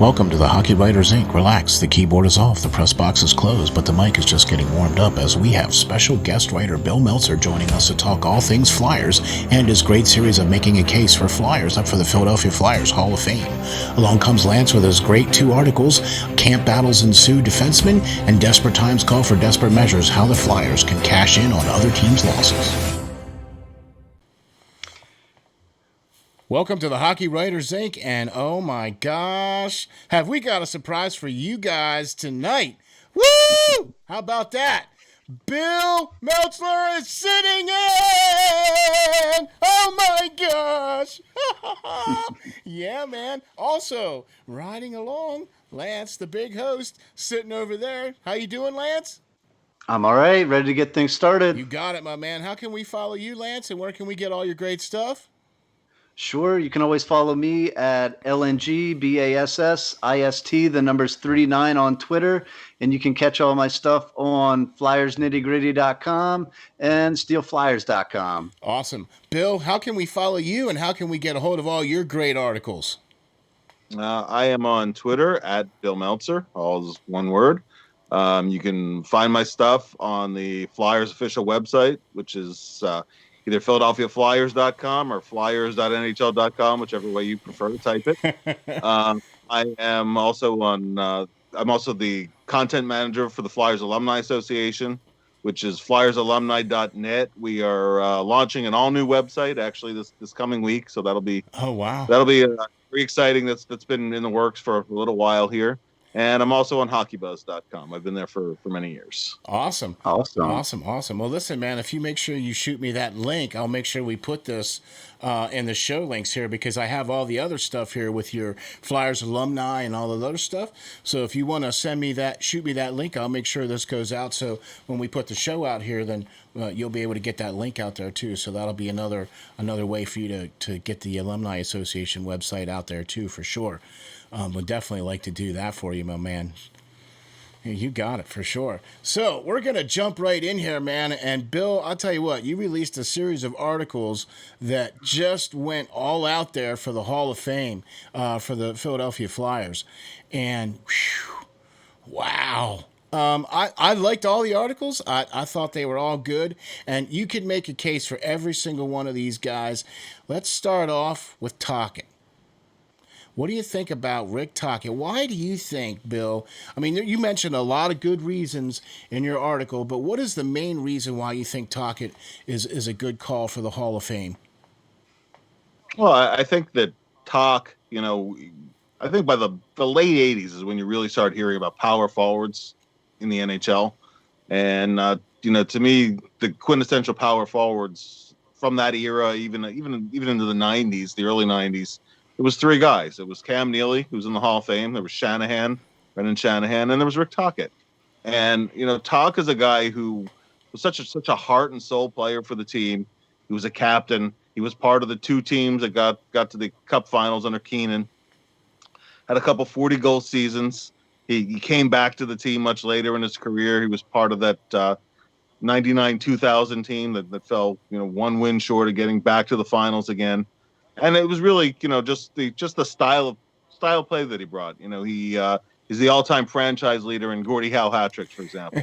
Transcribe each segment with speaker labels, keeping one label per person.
Speaker 1: Welcome to the Hockey Writers Inc. Relax, the keyboard is off, the press box is closed, but the mic is just getting warmed up as we have special guest writer Bill Meltzer joining us to talk all things Flyers and his great series of making a case for Flyers up for the Philadelphia Flyers Hall of Fame. Along comes Lance with his great two articles, Camp Battles Ensue, Defensemen, and Desperate Times Call for Desperate Measures, how the Flyers can cash in on other teams' losses. Welcome to the Hockey Writers Inc. And oh my gosh, have we got a surprise for you guys tonight? Woo! How about that? Bill Meltzer is sitting in! Oh my gosh! Yeah, man. Also, riding along, Lance, the big host, sitting over there. How you doing, Lance?
Speaker 2: I'm all right, ready to get things started.
Speaker 1: You got it, my man. How can we follow you, Lance, and where can we get all your great stuff?
Speaker 2: Sure, you can always follow me at LNGBASSIST, the number's 39 on Twitter, and you can catch all my stuff on flyersnittygritty.com and steelflyers.com.
Speaker 1: Awesome. Bill, how can we follow you and how can we get a hold of all your great articles?
Speaker 3: I am on Twitter at Bill Meltzer, all is one word. You can find my stuff on the Flyers official website, which is either PhiladelphiaFlyers.com or Flyers.NHL.com, whichever way you prefer to type it. I am also on. I'm also the content manager for the Flyers Alumni Association, which is FlyersAlumni.net. We are launching an all-new website actually this coming week, so that'll be very exciting. That's been in the works for a little while here. And I'm also on HockeyBuzz.com. I've been there for many years.
Speaker 1: Awesome. Well, listen, man, if you make sure you shoot me that link, I'll make sure we put this in the show links here because I have all the other stuff here with your Flyers alumni and all the other stuff. So if you want to shoot me that link, I'll make sure this goes out. So when we put the show out here, then you'll be able to get that link out there too. So that'll be another way for you to get the Alumni Association website out there too, for sure. Would definitely like to do that for you, my man. You got it, for sure. So we're going to jump right in here, man. And Bill, I'll tell you what, you released a series of articles that just went all out there for the Hall of Fame for the Philadelphia Flyers. And whew, wow. I liked all the articles. I thought they were all good. And you could make a case for every single one of these guys. Let's start off with Tocchet. What do you think about Rick Tocchet? Why do you think, Bill? I mean, you mentioned a lot of good reasons in your article, but what is the main reason why you think Tocchet is a good call for the Hall of Fame?
Speaker 3: Well, I think that I think by the late 80s is when you really start hearing about power forwards in the NHL. And, to me, the quintessential power forwards from that era, even into the 90s, the early 90s, it was three guys. It was Cam Neely, who's in the Hall of Fame. There was Brendan Shanahan, and there was Rick Tocchet. And Tocchet is a guy who was such a heart and soul player for the team. He was a captain. He was part of the two teams that got to the Cup Finals under Keenan. Had a couple 40-goal seasons. He came back to the team much later in his career. He was part of that 99-2000 team that fell one win short of getting back to the finals again. And it was really, just the style play that he brought. He's the all-time franchise leader in Gordie Howe hat tricks, for example.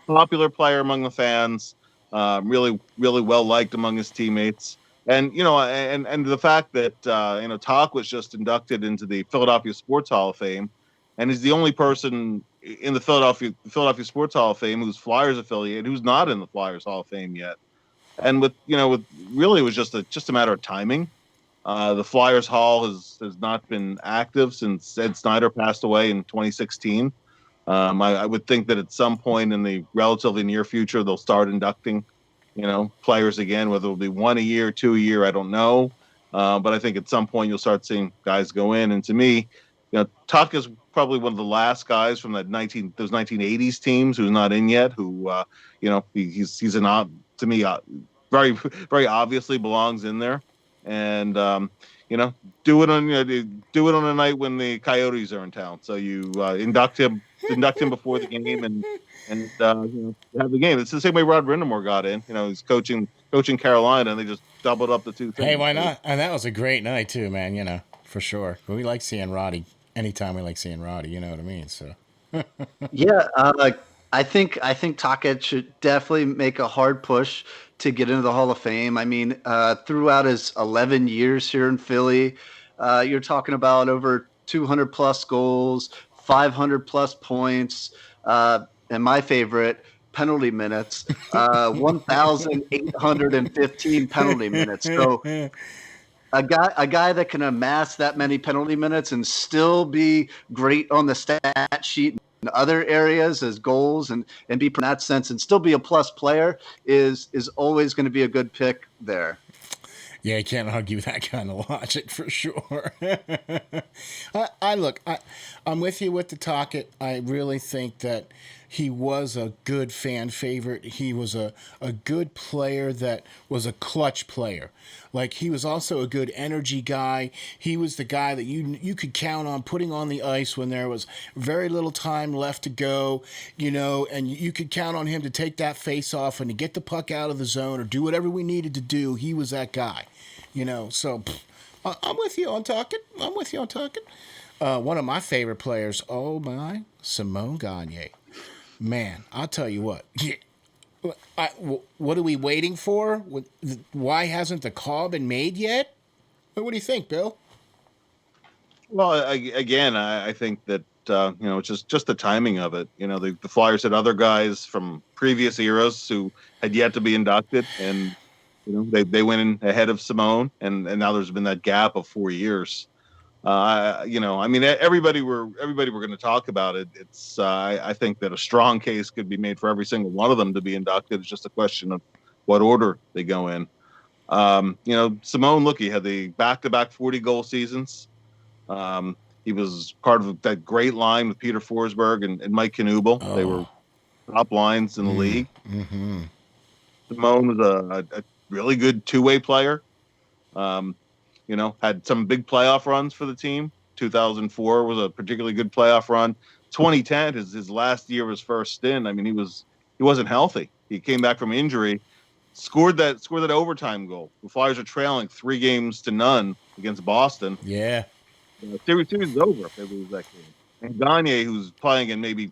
Speaker 3: Popular player among the fans, really, really well liked among his teammates. And and the fact that Tocchet was just inducted into the Philadelphia Sports Hall of Fame, and he's the only person in the Philadelphia Sports Hall of Fame who's Flyers affiliated who's not in the Flyers Hall of Fame yet. And with really, it was just a matter of timing. The Flyers Hall has not been active since Ed Snyder passed away in 2016. I would think that at some point in the relatively near future, they'll start inducting, players again, whether it'll be one a year, two a year, I don't know. But I think at some point you'll start seeing guys go in. And to me, Tocchet is probably one of the last guys from those 1980s teams who's not in yet, who, he's to me, very, very obviously belongs in there, and do it on a night when the Coyotes are in town. So you induct him before the game, and have the game. It's the same way Rod Brindamore got in. He's coaching Carolina, and they just doubled up the two things.
Speaker 1: Hey, why not? And that was a great night too, man. for sure. But we like seeing Roddy. Anytime we like seeing Roddy, you know what I mean. So
Speaker 2: Yeah, I think Tocchet should definitely make a hard push to get into the Hall of Fame. I mean, throughout his 11 years here in Philly, you're talking about over 200 plus goals, 500 plus points, and my favorite, penalty minutes, 1,815 penalty minutes. So a guy that can amass that many penalty minutes and still be great on the stat sheet in other areas as goals and be in that sense and still be a plus player is always going to be a good pick there.
Speaker 1: yeah, you can't argue that kind of logic for sure. I look, I'm with you with the Tocchet. I really think that he was a good fan favorite. He was a good player that was a clutch player. Like he was also a good energy guy. He was the guy that you could count on putting on the ice when there was very little time left to go, and you could count on him to take that face off and to get the puck out of the zone or do whatever we needed to do. He was that guy, So I'm with you on Tocchet. I'm with you on Tocchet. One of my favorite players, oh my, Simone Gagne. Man, I'll tell you what. Yeah, what are we waiting for? Why hasn't the call been made yet? What do you think, Bill?
Speaker 3: Well, again, I think that just the timing of it. The Flyers had other guys from previous eras who had yet to be inducted, and they went in ahead of Simone, and now there's been that gap of 4 years. I mean, everybody we're going to talk about it. It's I think that a strong case could be made for every single one of them to be inducted. It's just a question of what order they go in. Simone, look, he had the back-to-back 40-goal seasons. He was part of that great line with Peter Forsberg and Mike Knuble.
Speaker 1: Oh.
Speaker 3: They were top lines in the league.
Speaker 1: Mm-hmm.
Speaker 3: Simone was a really good two-way player. Had some big playoff runs for the team. 2004 was a particularly good playoff run. 2010 is his last year of his first stint. I mean, he wasn't healthy. He came back from injury, scored that overtime goal. The Flyers are trailing 3-0 against Boston.
Speaker 1: Yeah.
Speaker 3: Series is over if they lose that game. And Gagne, who's playing in maybe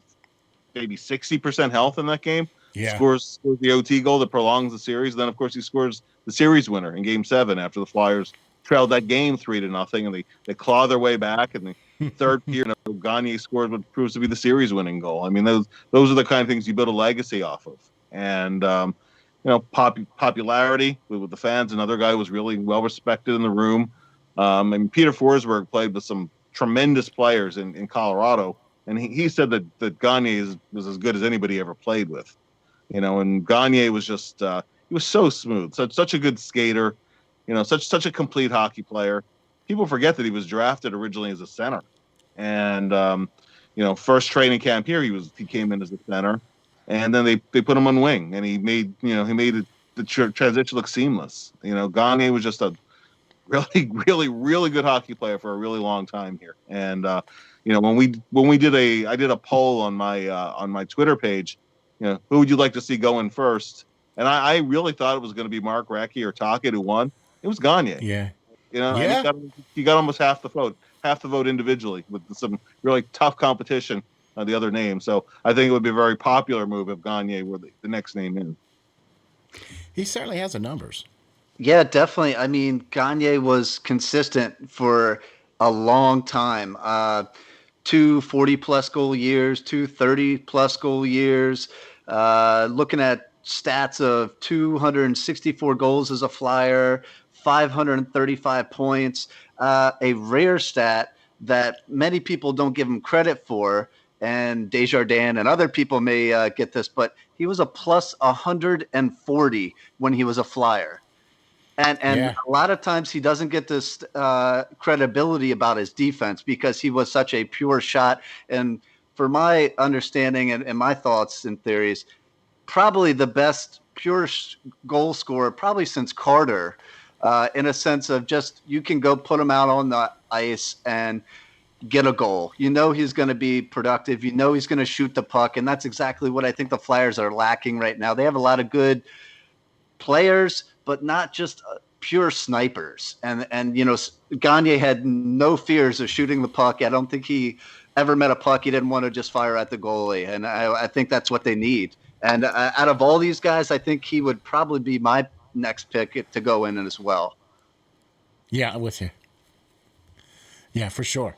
Speaker 3: 60% health in that game, scores the OT goal that prolongs the series. Then, of course, he scores the series winner in Game 7 after the Flyers trailed that game 3-0, and they claw their way back. And the third period, Gagne scores what proves to be the series winning goal. I mean, those are the kind of things you build a legacy off of. And popularity with the fans. Another guy who was really well respected in the room. And Peter Forsberg played with some tremendous players in Colorado, and he said that Gagne was as good as anybody ever played with. And Gagne was just he was so smooth, such a good skater, such a complete hockey player. People forget that he was drafted originally as a center, and first training camp here he came in as a center, and then they put him on wing, and he made the transition look seamless. Gagne was just a really, really, really good hockey player for a really long time here. And when I did a poll on my Twitter page, who would you like to see going first? And I really thought it was going to be Mark Recchi or Tocchet who won. It was Gagne.
Speaker 1: Yeah.
Speaker 3: And he got almost half the vote individually with some really tough competition on the other name. So I think it would be a very popular move if Gagne were the next name in.
Speaker 1: He certainly has the numbers.
Speaker 2: Yeah, definitely. I mean, Gagne was consistent for a long time. 2 40-plus goal years, 2 30-plus goal years. Looking at stats of 264 goals as a Flyer, 535 points. A rare stat that many people don't give him credit for, and Desjardins and other people may get this, but he was a plus 140 when he was a Flyer. And a lot of times he doesn't get this credibility about his defense because he was such a pure shot. And for my understanding and my thoughts and theories, probably the best pure goal scorer probably since Carter, in a sense of just you can go put him out on the ice and get a goal. He's going to be productive. He's going to shoot the puck. And that's exactly what I think the Flyers are lacking right now. They have a lot of good players, but not just pure snipers. And Gagne had no fears of shooting the puck. I don't think he ever met a puck he didn't want to just fire at the goalie. And I think that's what they need. And out of all these guys, I think he would probably be my next pick to go in as well.
Speaker 1: Yeah, I'm with you. Yeah, for sure.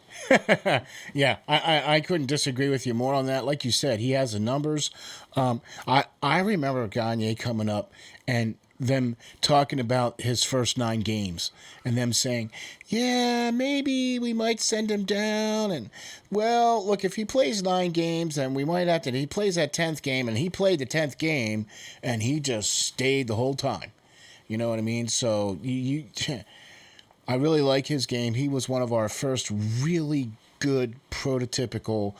Speaker 1: Yeah, I couldn't disagree with you more on that. Like you said, he has the numbers. I remember Gagne coming up and them talking about his first 9 games and them saying, yeah, maybe we might send him down. And, well, look, if he plays 9 games, then we might have to. He plays that 10th game, and he played the 10th game, and he just stayed the whole time. You know what I mean? So you I really like his game. He was one of our first really good prototypical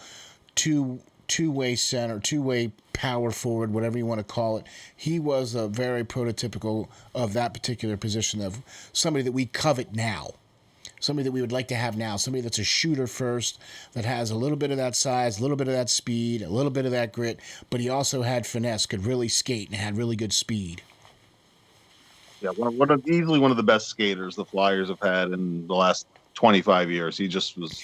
Speaker 1: two-way center, two-way power forward, whatever you want to call it. He was a very prototypical of that particular position of somebody that we covet now. Somebody that we would like to have now. Somebody that's a shooter first, that has a little bit of that size, a little bit of that speed, a little bit of that grit, but he also had finesse, could really skate, and had really good speed.
Speaker 3: Yeah, easily one of the best skaters the Flyers have had in the last 25 years. He just was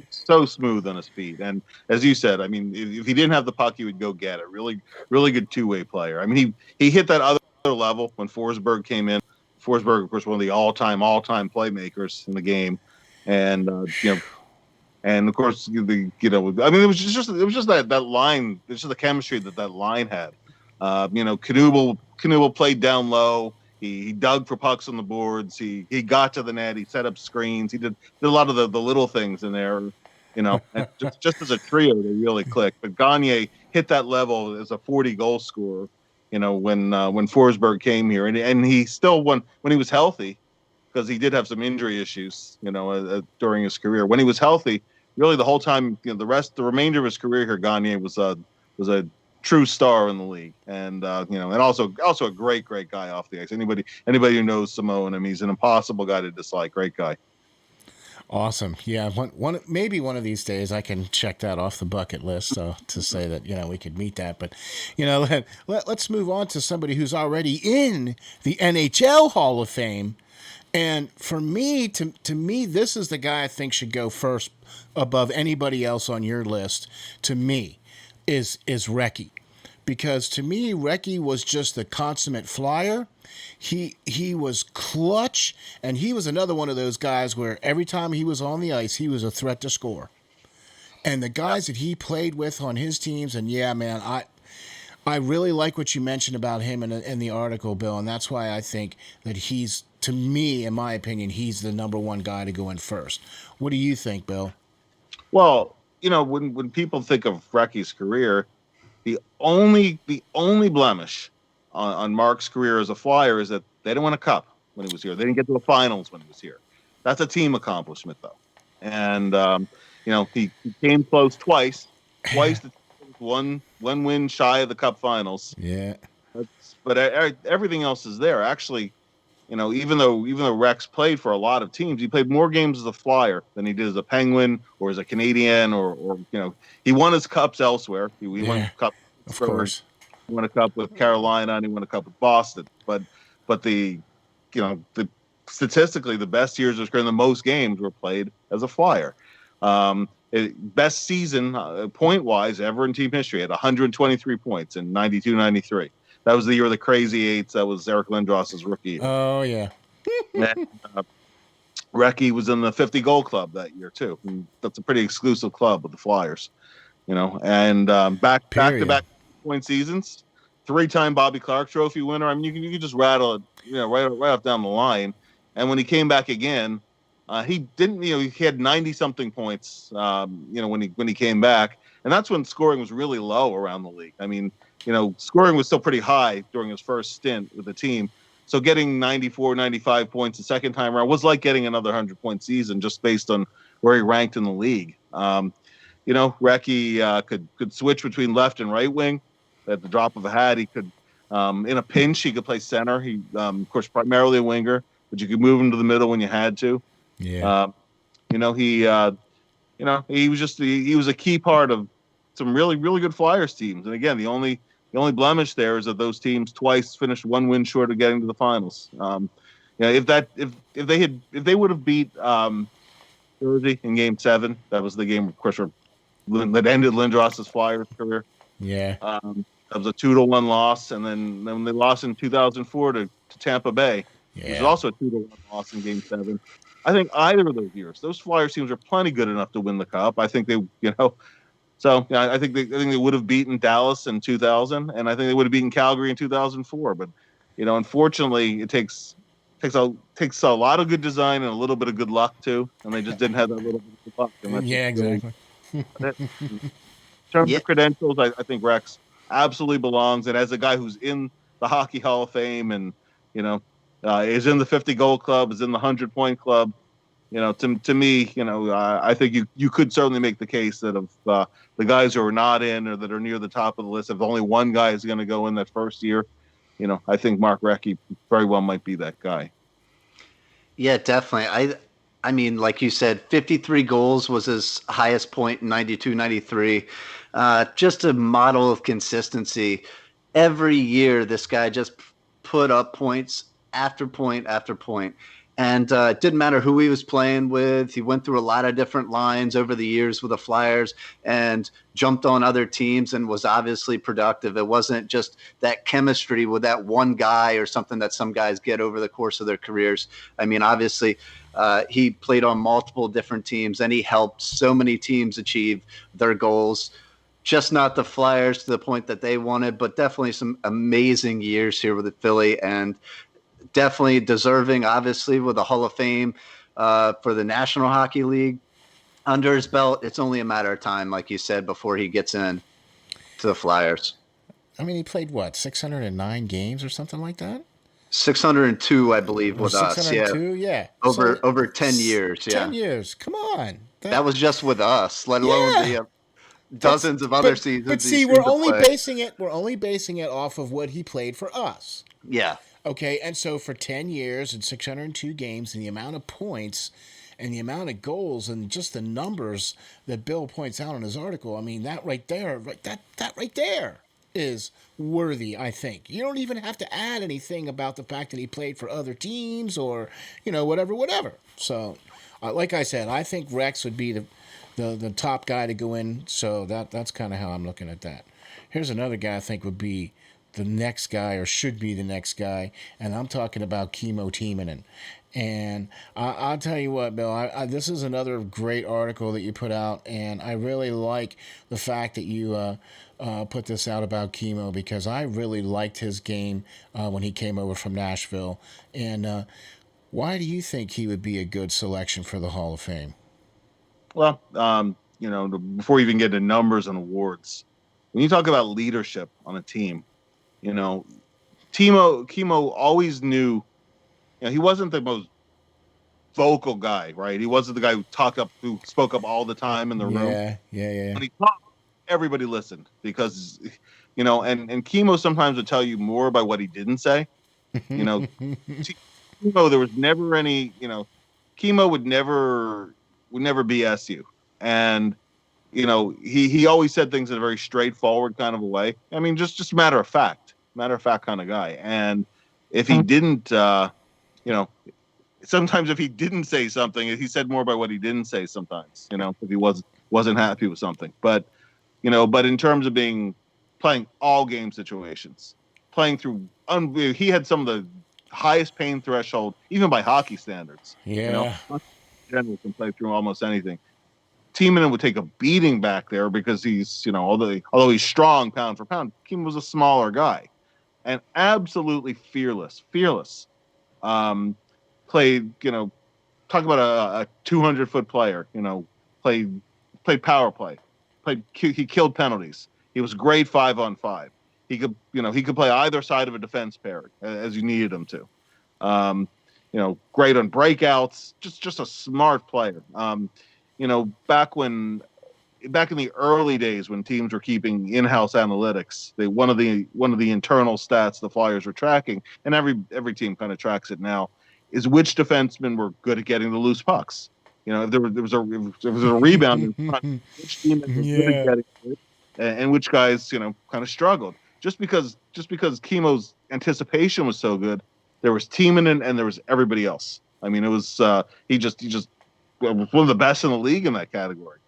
Speaker 3: so smooth on his feet. And as you said, I mean, if he didn't have the puck, he would go get it. Really, really good two-way player. I mean, he hit that other level when Forsberg came in. Forsberg, of course, one of the all-time playmakers in the game. And, and of course, I mean, it was just that line. It's just the chemistry that line had. Knubel played down low. He dug for pucks on the boards. He got to the net. He set up screens. He did a lot of the little things in there, and just as a trio, they really clicked. But Gagne hit that level as a 40 goal scorer, when Forsberg came here, and he still won when he was healthy, because he did have some injury issues, during his career. When he was healthy, really the whole time, the remainder of his career here, Gagne was a true star in the league, and and also a great guy off the ice. Anybody who knows Simone, I mean, he's an impossible guy to dislike. Great guy.
Speaker 1: Awesome. Yeah, maybe one of these days I can check that off the bucket list to say that we could meet that. But let's move on to somebody who's already in the NHL Hall of Fame. And for me, to me, this is the guy I think should go first above anybody else on your list. To me, is Recchi. Because to me, Recchi was just the consummate flyer. He was clutch, and he was another one of those guys where every time he was on the ice, he was a threat to score. And the guys that he played with on his teams, and yeah, man, I really like what you mentioned about him in the article, Bill, and that's why I think that he's, to me, in my opinion, he's the number one guy to go in first. What do you think, Bill?
Speaker 3: Well, when people think of Recchi's career, the only blemish on Mark's career as a Flyer is that they didn't win a cup when he was here. They didn't get to the finals when he was here. That's a team accomplishment, though. And he came close twice. Twice the team was one win shy of the cup finals.
Speaker 1: Yeah.
Speaker 3: But everything else is there. Actually, even though Rex played for a lot of teams, he played more games as a Flyer than he did as a Penguin or as a Canadian, or he won his cups elsewhere. He won a cup,
Speaker 1: of course.
Speaker 3: He won a cup with Carolina, and he won a cup with Boston. But the statistically, the best years of his career, the most games were played as a Flyer. Best season point wise ever in team history, at 123 points in 92-93. That was the year of the Crazy Eights. That was Eric Lindros's rookie year.
Speaker 1: Oh, yeah.
Speaker 3: And, Recchi was in the 50-goal club that year, too. And that's a pretty exclusive club with the Flyers. And back-to-back point seasons, 3-time Bobby Clark Trophy winner. I mean, you can just rattle it, right off down the line. And when he came back again, he didn't, he had 90-something points, when he came back. And that's when scoring was really low around the league. I mean, scoring was still pretty high during his first stint with the team. So getting 94, 95 points the second time around was like getting another 100-point season, just based on where he ranked in the league. Recchi could switch between left and right wing at the drop of a hat. He could, in a pinch, he could play center. He, of course, primarily a winger, but you could move him to the middle when you had to.
Speaker 1: Yeah.
Speaker 3: He was a key part of some really, really good Flyers teams. And again, the only blemish there is that those teams twice finished one win short of getting to the finals. if they would have beat Jersey in Game 7, that was the game, of course, that ended Lindros's Flyers career.
Speaker 1: Yeah.
Speaker 3: That was a 2-1 loss, and then they lost in 2004 to Tampa Bay, which was
Speaker 1: Yeah.
Speaker 3: also a 2-1 loss in Game 7. I think either of those years, those Flyers teams are plenty good enough to win the Cup. I think so yeah, I think they would have beaten Dallas in 2000, and I think they would have beaten Calgary in 2004. But unfortunately, it takes a lot of good design and a little bit of good luck too, and they just didn't have that little bit of luck. And that's just
Speaker 1: Yeah,
Speaker 3: really
Speaker 1: exactly.
Speaker 3: it. In terms
Speaker 2: Yeah,
Speaker 3: of credentials, I think Rex absolutely belongs. And as a guy who's in the Hockey Hall of Fame and you know is in the 50 goal club, is in the 100-point club, to me, I think you could certainly make the case that of the guys who are not in or that are near the top of the list, if only one guy is going to go in that first year, I think Mark Recchi very well might be that guy.
Speaker 2: yeah, definitely. I mean, like you said, 53 goals was his highest point in 92, 93. Just a model of consistency. Every year, this guy just put up points after point after point. And it didn't matter who he was playing with. He went through a lot of different lines over the years with the Flyers and jumped on other teams and was obviously productive. It wasn't just that chemistry with that one guy or something that some guys get over the course of their careers. I mean, obviously, he played on multiple different teams and he helped so many teams achieve their goals. Just not the Flyers to the point that they wanted, but definitely some amazing years here with the Philly, and definitely deserving, obviously, with the Hall of Fame for the National Hockey League under his belt. It's only a matter of time, like you said, before he gets in to the Flyers.
Speaker 1: I mean, he played what, 609 games or something like that?
Speaker 2: 602, I believe,
Speaker 1: Or
Speaker 2: with us. Yeah,
Speaker 1: 602? Yeah. So
Speaker 2: over 10 years.
Speaker 1: 10
Speaker 2: Yeah,
Speaker 1: years. Come on.
Speaker 2: that was just with us, let alone
Speaker 1: Yeah.
Speaker 2: the
Speaker 1: That's
Speaker 2: dozens of other
Speaker 1: but
Speaker 2: seasons he
Speaker 1: see,
Speaker 2: seemed to play.
Speaker 1: we're only basing it off of what he played for us.
Speaker 2: Yeah,
Speaker 1: Okay, and so for 10 years and 602 games and the amount of points and the amount of goals and just the numbers that Bill points out in his article, I mean, that right there, that right there is worthy, I think. You don't even have to add anything about the fact that he played for other teams or, whatever. So, like I said, I think Rex would be the top guy to go in, so that's kind of how I'm looking at that. Here's another guy I think would be the next guy or should be the next guy, and I'm talking about Kimmo Timonen. And I'll tell you what, Bill, this is another great article that you put out, and I really like the fact that you put this out about Kimmo because I really liked his game when he came over from Nashville. And why do you think he would be a good selection for the Hall of Fame?
Speaker 3: Well, before you even get into numbers and awards, when you talk about leadership on a team, you know, Kimmo always knew, he wasn't the most vocal guy, right? He wasn't the guy who spoke up all the time in the room.
Speaker 1: Yeah.
Speaker 3: When he talked, everybody listened because, and Kimmo sometimes would tell you more by what he didn't say. You know, Kimmo, there was never any, Kimmo would never BS you. And, he always said things in a very straightforward kind of a way. I mean, just matter of fact kind of guy. And if he didn't, sometimes if he didn't say something, he said more by what he didn't say sometimes, if he wasn't happy with something. But in terms of playing all game situations, playing through, he had some of the highest pain threshold, even by hockey standards.
Speaker 1: Yeah.
Speaker 3: General can play through almost anything. Timonen would take a beating back there because he's, although he's strong pound for pound, Kim was a smaller guy and absolutely fearless. Played, talk about a 200-foot player, played power play, he killed penalties. He was great 5-on-5. He could play either side of a defense pair as you needed him to. Great on breakouts, just a smart player. Back in the early days when teams were keeping in-house analytics, one of the internal stats the Flyers were tracking, and every team kind of tracks it now, is which defensemen were good at getting the loose pucks. If there was a rebound in front, which team was good at getting it, and which guys kind of struggled. Just because Kimmo's anticipation was so good There was Tiemann and there was everybody else. I mean, it was he just was one of the best in the league in that category.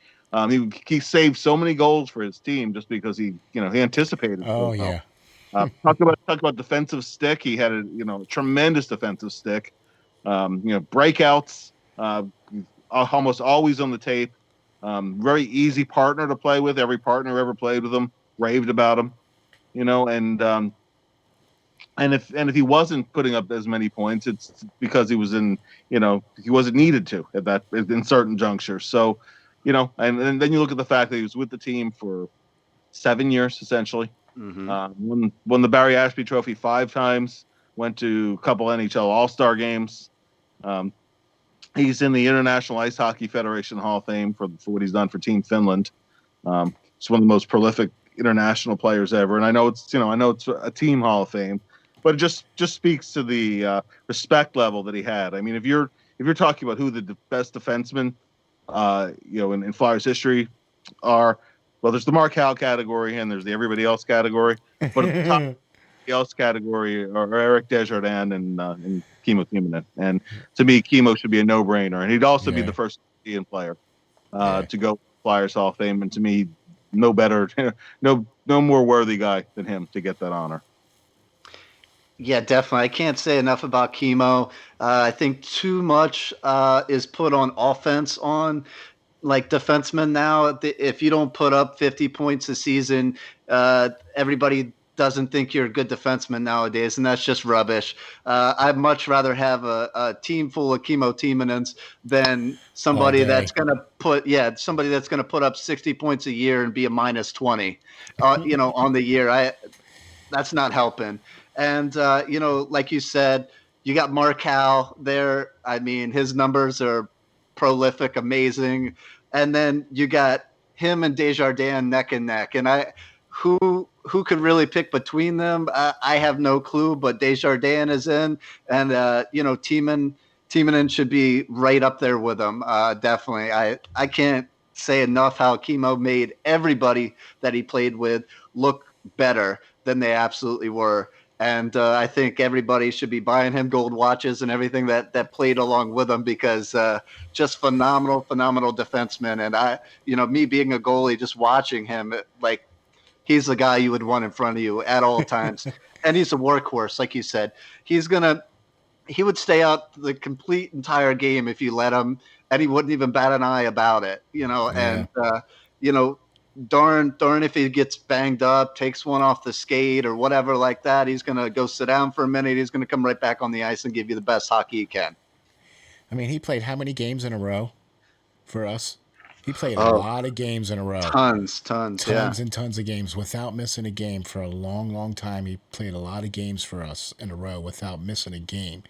Speaker 3: He saved so many goals for his team just because he anticipated
Speaker 1: Oh
Speaker 3: so well.
Speaker 1: yeah.
Speaker 3: Talk about defensive stick. He had a tremendous defensive stick. Breakouts, almost always on the tape. Very easy partner to play with. Every partner who ever played with him raved about him. And if he wasn't putting up as many points, it's because he was he wasn't needed to in certain junctures. So, and then you look at the fact that he was with the team for 7 years essentially.
Speaker 2: Mm-hmm.
Speaker 3: Won the Barry Ashby Trophy 5 times. Went to a couple NHL All-Star games. He's in the International Ice Hockey Federation Hall of Fame for what he's done for Team Finland. He's one of the most prolific international players ever, and I know it's a team Hall of Fame, but it just speaks to the respect level that he had. I mean, if you're talking about who the best defensemen, in Flyers history are, well, there's the Mark Howe category and there's the everybody else category, but at the top else category are Eric Desjardins and Kimmo Timonen. And to me, Kimmo should be a no-brainer, and he'd also be the first Canadian player to go Flyers Hall of Fame. And to me, no better, no more worthy guy than him to get that honor.
Speaker 2: Yeah, definitely. I can't say enough about Kimmo. I think too much is put on offense on like defensemen now. If you don't put up 50 points a season, everybody doesn't think you're a good defenseman nowadays, and that's just rubbish. I'd much rather have a team full of Kimmo Timonens than somebody that's going to put up 60 points a year and be a minus 20, on the year. That's not helping. And like you said, you got Mark Howe there. I mean, his numbers are prolific, amazing. And then you got him and Desjardins neck and neck. And who could really pick between them? I have no clue, but Desjardins is in, and Timonen should be right up there with him. Definitely. I can't say enough how Kimmo made everybody that he played with look better than they absolutely were. And I think everybody should be buying him gold watches and everything that played along with him, because just phenomenal defenseman. And me being a goalie, just watching him, like, he's the guy you would want in front of you at all times. And he's a workhorse, like you said. He would stay out the complete entire game if you let him, and he wouldn't even bat an eye about it, And darn if he gets banged up, takes one off the skate or whatever like that, he's going to go sit down for a minute. He's going to come right back on the ice and give you the best hockey he can.
Speaker 1: I mean, he played how many games in a row for us? He played a lot of games in a row.
Speaker 2: Tons, yeah.
Speaker 1: And tons of games without missing a game for a long time. He played a lot of games for us in a row without missing a game.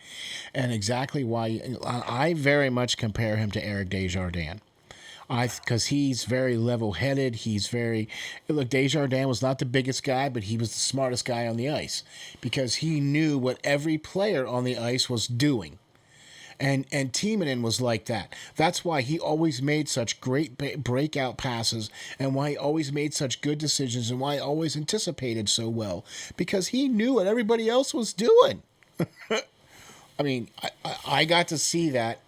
Speaker 1: And exactly why I very much compare him to Eric Desjardins. Because he's very level-headed. Look, Desjardins was not the biggest guy, but he was the smartest guy on the ice because he knew what every player on the ice was doing. And Timonen was like that. That's why he always made such great breakout passes, and why he always made such good decisions, and why he always anticipated so well, because he knew what everybody else was doing. I mean, I got to see that.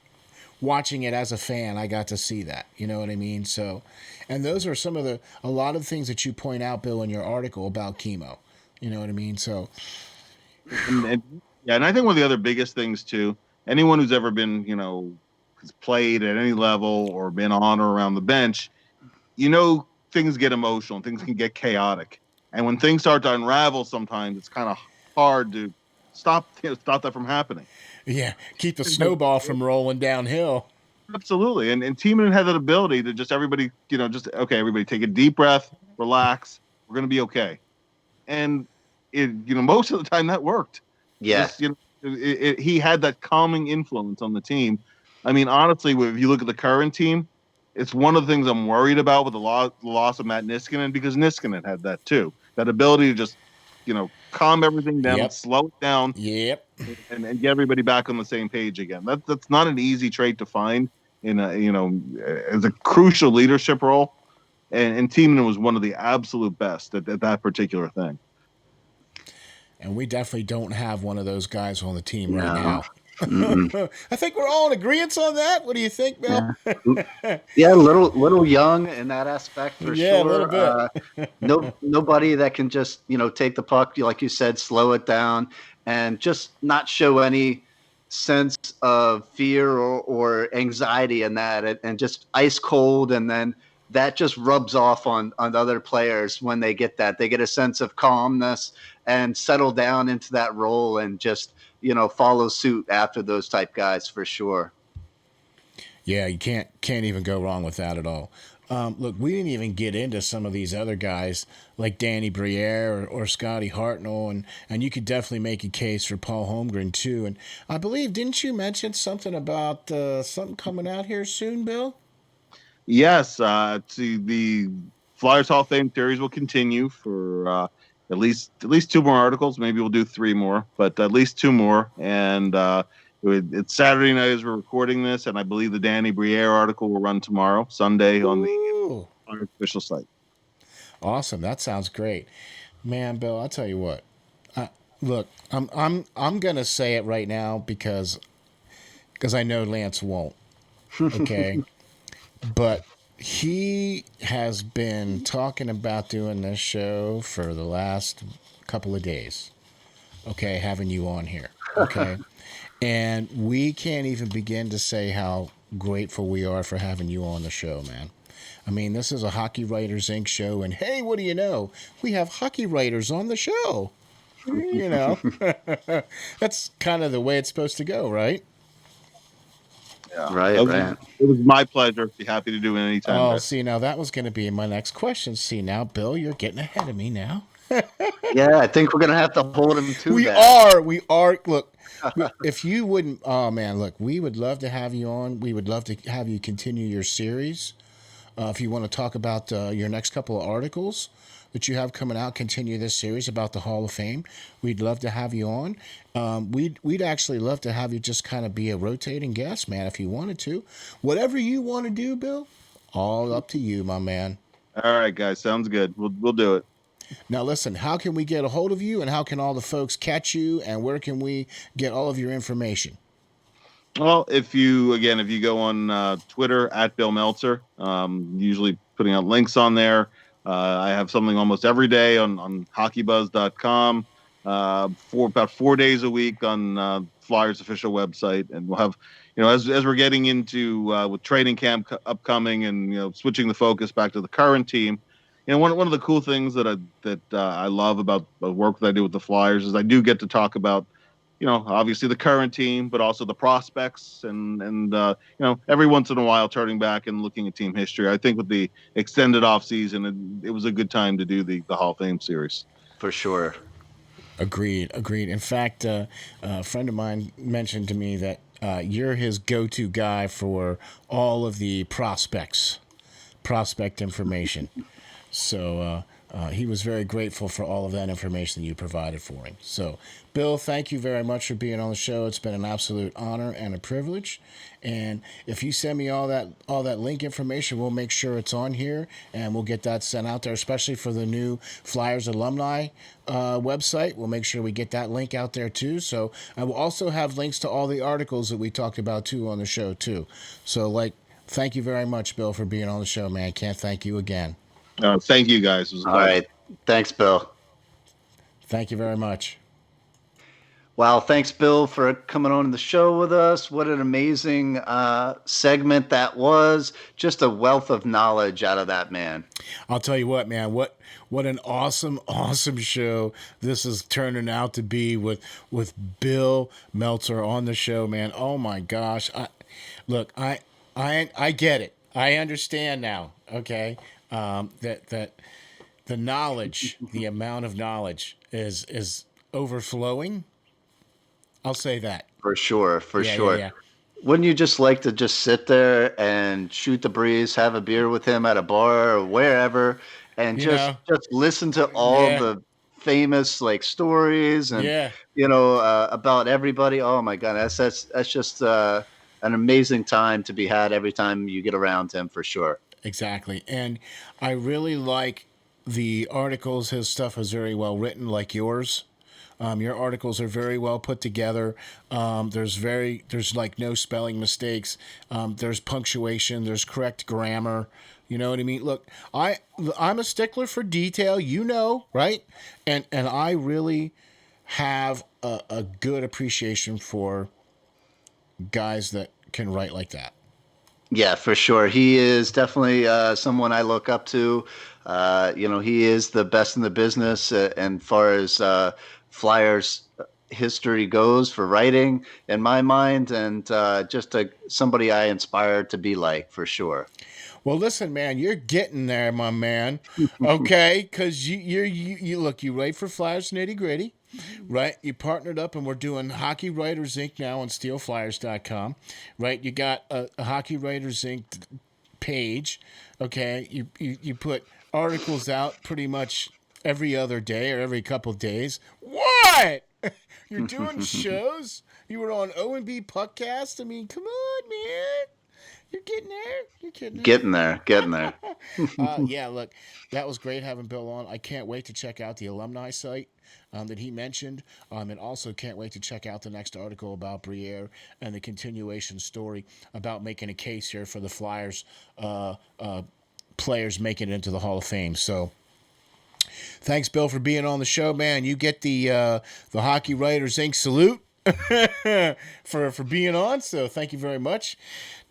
Speaker 1: Watching it as a fan, I got to see that. You know what I mean? So, and those are a lot of things that you point out, Bill, in your article about Kimmo. You know what I mean? So,
Speaker 3: and I think one of the other biggest things too, anyone who's ever been, has played at any level or been on or around the bench, things get emotional and things can get chaotic. And when things start to unravel, sometimes it's kind of hard to stop that from happening.
Speaker 1: Yeah, keep the snowball from rolling downhill.
Speaker 3: Absolutely, and Timonen had that ability to just everybody, everybody take a deep breath, relax. We're gonna be okay, and most of the time that worked.
Speaker 2: Yeah,
Speaker 3: he had that calming influence on the team. I mean, honestly, if you look at the current team, it's one of the things I'm worried about with the loss of Matt Niskanen, because Niskanen had that too, that ability to just calm everything down, slow it down, and get everybody back on the same page again. That's not an easy trait to find in as a crucial leadership role. And Timonen was one of the absolute best at that particular thing.
Speaker 1: And we definitely don't have one of those guys on the team right
Speaker 2: No.
Speaker 1: now.
Speaker 2: Mm-mm.
Speaker 1: I think we're all in agreement on that. What do you think, Bill?
Speaker 2: Yeah. Yeah, little young in that aspect for
Speaker 1: Yeah, a little
Speaker 2: sure.
Speaker 1: bit.
Speaker 2: Nobody that can just take the puck, like you said, slow it down, and just not show any sense of fear or anxiety in that, and just ice cold, and then that just rubs off on other players when they get that. They get a sense of calmness and settle down into that role, and just follow suit after those type guys for sure.
Speaker 1: Yeah, you can't even go wrong with that at all. Look, we didn't even get into some of these other guys like Danny Briere or Scotty Hartnell, and you could definitely make a case for Paul Holmgren too. And I believe, didn't you mention something about something coming out here soon, Bill?
Speaker 3: Yes, to the Flyers Hall of Fame series will continue for at least two more articles. Maybe we'll do three more, but at least two more. And it's Saturday night as we're recording this, and I believe the Danny Briere article will run tomorrow, Sunday, on the
Speaker 1: Ooh,
Speaker 3: Flyers official site.
Speaker 1: awesome! That sounds great, man. Bill, I'll tell you what. Look, I'm gonna say it right now because I know Lance won't. Okay, but he has been talking about doing this show for the last couple of days. Okay, having you on here. Okay, and we can't even begin to say how grateful we are for having you on the show, man. I mean, this is a Hockey Writers Inc. show, and hey, what do you know? We have hockey writers on the show. You know, that's kind of the way it's supposed to go, right?
Speaker 3: Yeah,
Speaker 2: Right, right.
Speaker 3: it was my pleasure. Be happy to do it anytime,
Speaker 1: Oh,
Speaker 3: guys.
Speaker 1: see, now that was going to be my next question. See, now, Bill, you're getting ahead of me now.
Speaker 2: Yeah, I think we're gonna have to hold him to
Speaker 1: We
Speaker 2: that.
Speaker 1: are. We are. Look, if you wouldn't, oh man, look, we would love to have you on. We would love to have you continue your series. If you want to talk about your next couple of articles that you have coming out, continue this series about the Hall of Fame. We'd love to have you on. We'd actually love to have you just kind of be a rotating guest, man, if you wanted to. Whatever you want to do, Bill, all up to you, my man.
Speaker 3: All right, guys, sounds good. We'll do it.
Speaker 1: Now, listen, how can we get a hold of you and how can all the folks catch you and where can we get all of your information?
Speaker 3: Well, if you go on Twitter at Bill Meltzer, usually putting out links on there. I have something almost every day on hockeybuzz.com, for about 4 days a week on Flyers official website. And we'll have, as we're getting into with training camp upcoming and, switching the focus back to the current team. One of the cool things that I love about the work that I do with the Flyers is I do get to talk about obviously the current team, but also the prospects and every once in a while turning back and looking at team history. I think with the extended off season, it was a good time to do the Hall of Fame series.
Speaker 2: For sure.
Speaker 1: Agreed, agreed. In fact, a friend of mine mentioned to me that you're his go to guy for all of the prospect information. So he was very grateful for all of that information that you provided for him. So, Bill, thank you very much for being on the show. It's been an absolute honor and a privilege. And if you send me all that link information, we'll make sure it's on here and we'll get that sent out there, especially for the new Flyers alumni website. We'll make sure we get that link out there too. So I will also have links to all the articles that we talked about too on the show too. So thank you very much, Bill, for being on the show, man. Can't thank you again.
Speaker 3: Thank you, guys. It was a
Speaker 2: All
Speaker 3: pleasure.
Speaker 2: right. Thanks, Bill.
Speaker 1: Thank you very much.
Speaker 2: Wow, thanks, Bill, for coming on the show with us. What an amazing segment that was. Just a wealth of knowledge out of that man.
Speaker 1: I'll tell you what, man. What an awesome show this is turning out to be with Bill Meltzer on the show, man. Oh my gosh! I get it. I understand now. Okay, that the knowledge, the amount of knowledge is overflowing. I'll say that.
Speaker 2: For sure, for
Speaker 1: Yeah, yeah,
Speaker 2: sure.
Speaker 1: yeah.
Speaker 2: Wouldn't you just like to just sit there and shoot the breeze, have a beer with him at a bar or wherever, and
Speaker 1: You
Speaker 2: just
Speaker 1: know.
Speaker 2: just listen to all
Speaker 1: Yeah,
Speaker 2: the famous stories and
Speaker 1: yeah.
Speaker 2: about everybody? Oh my God, that's just an amazing time to be had every time you get around him for sure.
Speaker 1: Exactly. And I really like the articles. His stuff is very well written, like yours. Your articles are very well put together. There's like no spelling mistakes. There's punctuation. There's correct grammar. You know what I mean? Look, I'm a stickler for detail. You know, right? And I really have a good appreciation for guys that can write like that.
Speaker 2: Yeah, for sure. He is definitely someone I look up to. He is the best in the business, and far as Flyers history goes for writing, in my mind, and somebody I inspire to be like, for sure.
Speaker 1: Well, listen, man, you're getting there, my man. Okay, because you look, you write for Flyers Nitty Gritty, right? You partnered up, and we're doing Hockey Writers Inc. now on SteelFlyers.com, right? You got a Hockey Writers Inc. page, okay? You put articles out pretty much every other day or every couple days. What? You're doing shows? You were on O&B Puckcast? I mean, come on, man. You're getting there. You're getting there.
Speaker 2: Getting there.
Speaker 1: Yeah, look, that was great having Bill on. I can't wait to check out the alumni site that he mentioned, and also can't wait to check out the next article about Briere and the continuation story about making a case here for the Flyers players making it into the Hall of Fame. So, thanks, Bill, for being on the show, man. You get the Hockey Writers Inc. salute for being on. So thank you very much.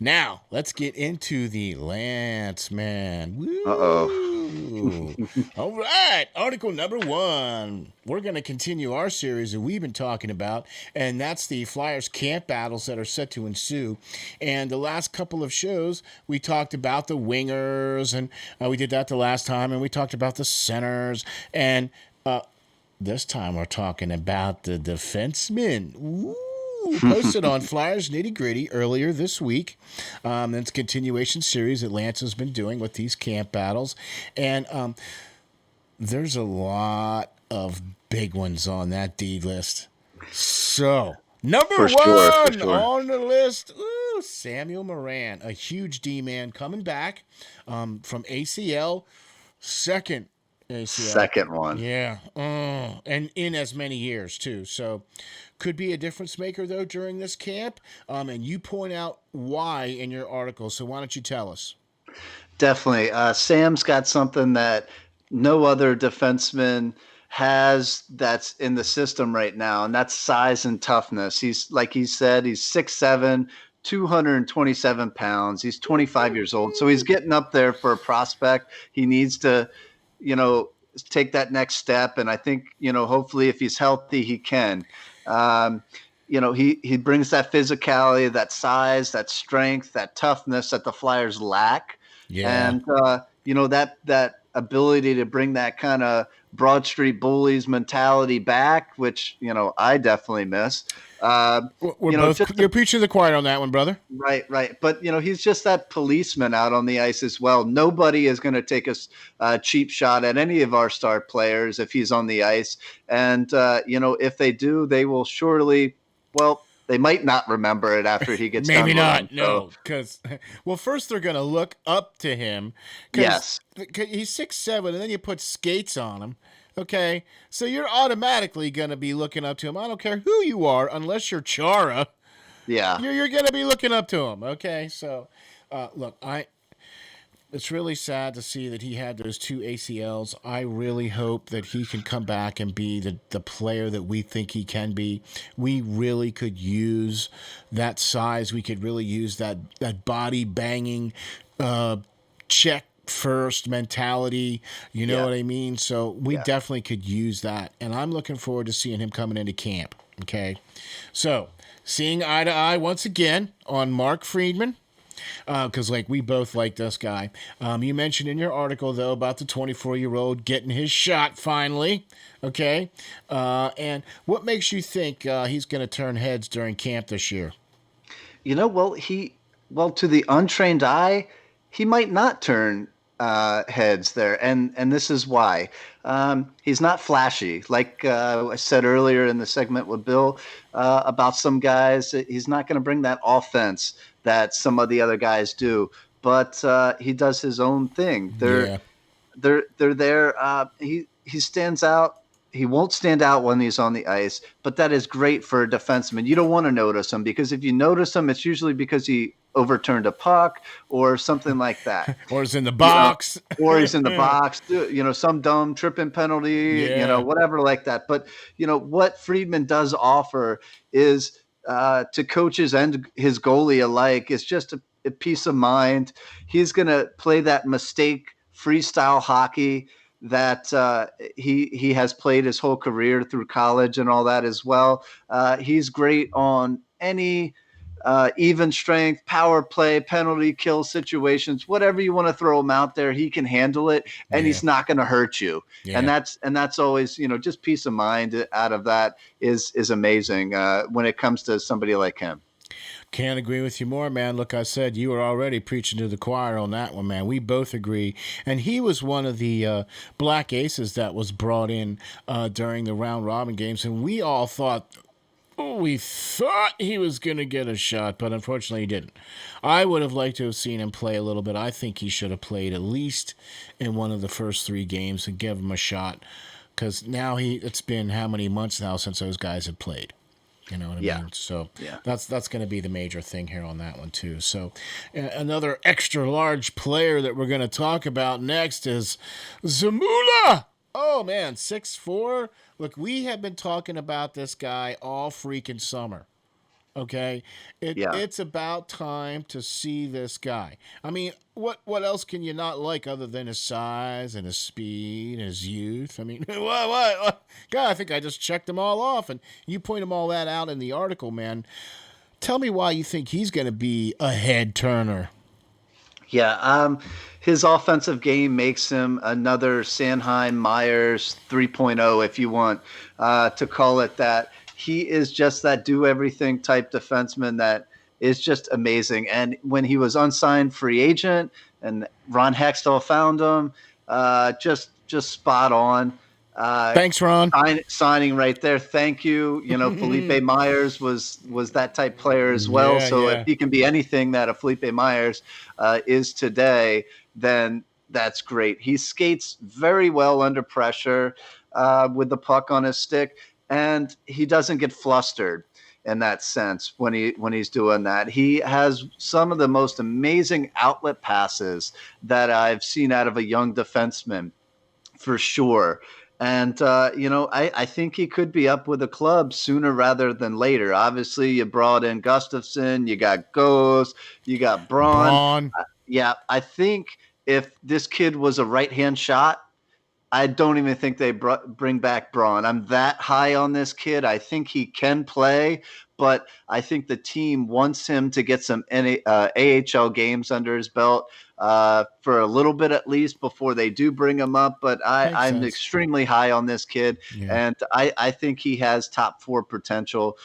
Speaker 1: Now let's get into the Lance man.
Speaker 2: Uh-oh.
Speaker 1: All right, article number 1. We're going to continue our series that we've been talking about, and that's the Flyers camp battles that are set to ensue. And the last couple of shows, we talked about the wingers, and we did that the last time, and we talked about the centers, and this time we're talking about the defensemen. Ooh, posted on Flyers Nitty Gritty earlier this week. It's a continuation series that Lance has been doing with these camp battles. And there's a lot of big ones on that D list. So, number
Speaker 2: For
Speaker 1: 1
Speaker 2: sure.
Speaker 1: on the list, Samuel Morin, a huge D-man coming back from ACL, second ACL.
Speaker 2: Second one.
Speaker 1: Yeah. And in as many years, too. So could be a difference maker, though, during this camp. And you point out why in your article. So why don't you tell us?
Speaker 2: Definitely. Sam's got something that no other defenseman has that's in the system right now, and that's size and toughness. He's, like he said, he's 6'7", 227 pounds. He's 25 years old. So he's getting up there for a prospect. He needs to take that next step. And I think, hopefully if he's healthy, he can. He brings that physicality, that size, that strength, that toughness that the Flyers lack.
Speaker 1: Yeah.
Speaker 2: And, that ability to bring that kind of Broad Street Bullies mentality back, which, I definitely miss.
Speaker 1: You're preaching to the choir on that one, brother.
Speaker 2: Right. But, he's just that policeman out on the ice as well. Nobody is going to take a cheap shot at any of our star players if he's on the ice. And, if they do, they will surely, they might not remember it after he gets
Speaker 1: Maybe
Speaker 2: done.
Speaker 1: Maybe not, no. Because, first they're going to look up to him.
Speaker 2: Yes.
Speaker 1: He's 6'7", and then you put skates on him. Okay, so you're automatically going to be looking up to him. I don't care who you are, unless you're Chara.
Speaker 2: Yeah.
Speaker 1: You're going to be looking up to him. Okay, so look, it's really sad to see that he had those 2 ACLs. I really hope that he can come back and be the player that we think he can be. We really could use that size. We could really use that body banging check first mentality, you know what I mean? So we definitely could use that, and I'm looking forward to seeing him coming into camp. Okay, so seeing eye to eye once again on Mark Friedman, because we both like this guy. You mentioned in your article though about the 24-year-old getting his shot finally. Okay, and what makes you think he's going to turn heads during camp this year?
Speaker 2: To the untrained eye, he might not turn heads there, and this is why. He's not flashy, like I said earlier in the segment with Bill about some guys. He's not going to bring that offense that some of the other guys do, but he does his own thing. They're there. He stands out. he won't stand out when he's on the ice, but that is great for a defenseman. You don't want to notice him because if you notice him, it's usually because he overturned a puck or something like that.
Speaker 1: Or it's in the
Speaker 2: You know,
Speaker 1: box.
Speaker 2: or he's in the box, some dumb tripping penalty,
Speaker 1: Yeah.
Speaker 2: whatever like that. But what Friedman does offer is to coaches and his goalie alike is just a peace of mind. He's going to play that mistake freestyle hockey that he has played his whole career through college and all that as well. He's great on any even strength, power play, penalty kill situations, whatever you want to throw him out there, he can handle it, and
Speaker 1: Yeah.
Speaker 2: he's not going to hurt you.
Speaker 1: Yeah.
Speaker 2: And that's always just peace of mind out of that is amazing when it comes to somebody like him.
Speaker 1: Can't agree with you more, man. Look, I said you were already preaching to the choir on that one, man. We both agree. And he was one of the black aces that was brought in during the round robin games, and we all thought. We thought he was going to get a shot, but unfortunately he didn't. I would have liked to have seen him play a little bit. I think he should have played at least in one of the first 3 games and give him a shot, because now it's been how many months now since those guys have played. You know what I mean? So that's going to be the major thing here on that one too. So another extra large player that we're going to talk about next is Zamula. Oh man, 6'4". Look, we have been talking about this guy all freaking summer. Okay, it's about time to see this guy. I mean, what else can you not like other than his size and his speed and his youth? I mean, what? God, I think I just checked them all off, and you point them all that out in the article, man. Tell me why you think he's going to be a head turner.
Speaker 2: Yeah, his offensive game makes him another Sanheim Myers 3.0, if you want to call it that. He is just that do everything type defenseman that is just amazing. And when he was unsigned free agent and Ron Hextall found him, just spot on.
Speaker 1: Thanks, Ron.
Speaker 2: Signing right there. Thank you. Felipe Myers was that type player as well.
Speaker 1: Yeah,
Speaker 2: So if
Speaker 1: yeah.
Speaker 2: he can be anything that a Felipe Myers is today, then that's great. He skates very well under pressure with the puck on his stick, and he doesn't get flustered in that sense when he's doing that. He has some of the most amazing outlet passes that I've seen out of a young defenseman, for sure. And I think he could be up with the club sooner rather than later. Obviously, you brought in Gustafson, you got Ghost, you got Braun.
Speaker 1: Braun.
Speaker 2: Yeah, I think if this kid was a right-hand shot, I don't even think they bring back Braun. I'm that high on this kid. I think he can play, but I think the team wants him to get some AHL games under his belt for a little bit at least before they do bring him up. But I'm extremely high on this kid, and I think he has top 4 potential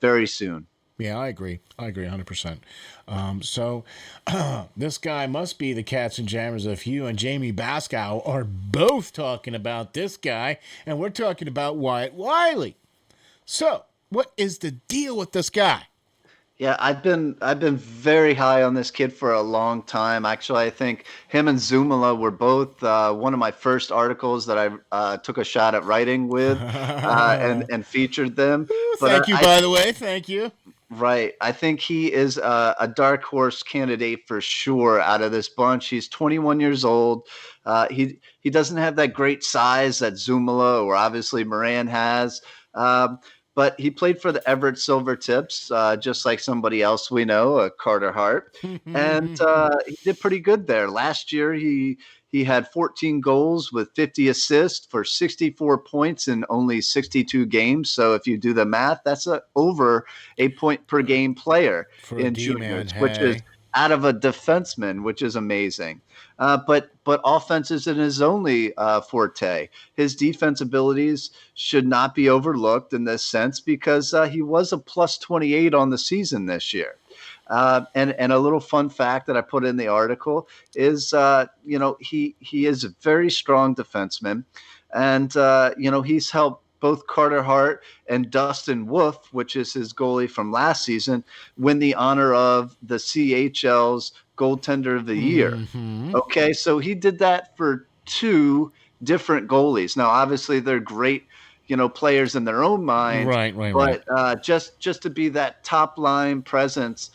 Speaker 2: very soon.
Speaker 1: Yeah, I agree 100%. So this guy must be the cats and jammers if you and Jamie Baskow are both talking about this guy, and we're talking about Wyatt Wiley. So what is the deal with this guy?
Speaker 2: Yeah, I've been very high on this kid for a long time. Actually, I think him and Zumala were both one of my first articles that I took a shot at writing with and featured them.
Speaker 1: Thank you, by the way. Thank you.
Speaker 2: Right. I think he is a dark horse candidate for sure out of this bunch. He's 21 years old. He doesn't have that great size that Zumala or obviously Moran has. But he played for the Everett Silvertips, just like somebody else we know, Carter Hart. And he did pretty good there. Last year, he had 14 goals with 50 assists for 64 points in only 62 games. So if you do the math, that's over a point per game player
Speaker 1: for
Speaker 2: in juniors, which is out of a defenseman, which is amazing. But offense isn't his only forte. His defense abilities should not be overlooked in this sense because he was a plus 28 on the season this year. And a little fun fact that I put in the article is, he is a very strong defenseman, and he's helped both Carter Hart and Dustin Wolf, which is his goalie from last season, win the honor of the CHL's goaltender of the year. Okay, so he did that for 2 different goalies. Now, obviously, they're great, players in their own mind,
Speaker 1: Right.
Speaker 2: but just to be that top line presence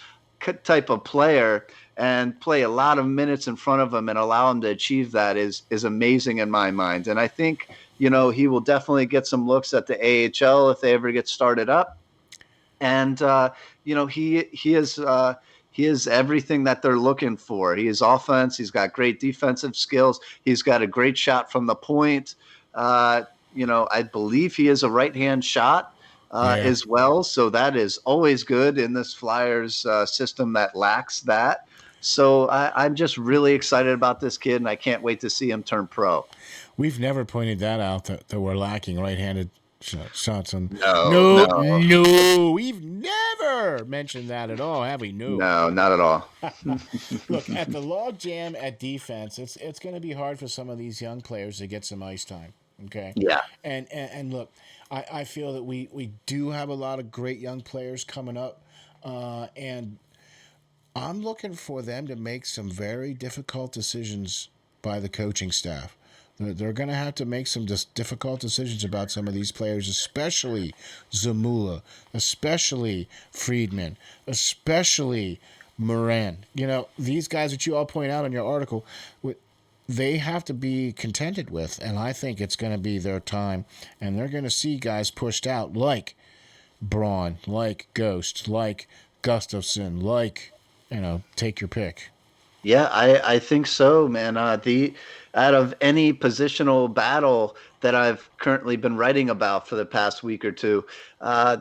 Speaker 2: type of player and play a lot of minutes in front of them and allow him to achieve that is amazing in my mind. And I think he will definitely get some looks at the AHL if they ever get started up. And he is everything that they're looking for. He is offense. He's got great defensive skills. He's got a great shot from the point. I believe he is a right hand shot
Speaker 1: Yeah.
Speaker 2: as well. So that is always good in this Flyers system that lacks that. So I'm just really excited about this kid, and I can't wait to see him turn pro.
Speaker 1: We've never pointed that out that we're lacking right-handed shots on.
Speaker 2: No,
Speaker 1: No,
Speaker 2: no,
Speaker 1: no, we've never mentioned that at all, have we? No.
Speaker 2: no, not at all.
Speaker 1: Look, at the log jam at defense, it's going to be hard for some of these young players to get some ice time. Okay,
Speaker 2: Yeah.
Speaker 1: and look, I feel that we do have a lot of great young players coming up, and I'm looking for them to make some very difficult decisions by the coaching staff. They're going to have to make some difficult decisions about some of these players, especially Zamula, especially Friedman, especially Moran. These guys that you all point out in your article, they have to be contented with, and I think it's going to be their time, and they're going to see guys pushed out like Braun, like Ghost, like Gustafson, like, take your pick.
Speaker 2: Yeah, I think so, man. The Out of any positional battle that I've currently been writing about for the past week or two,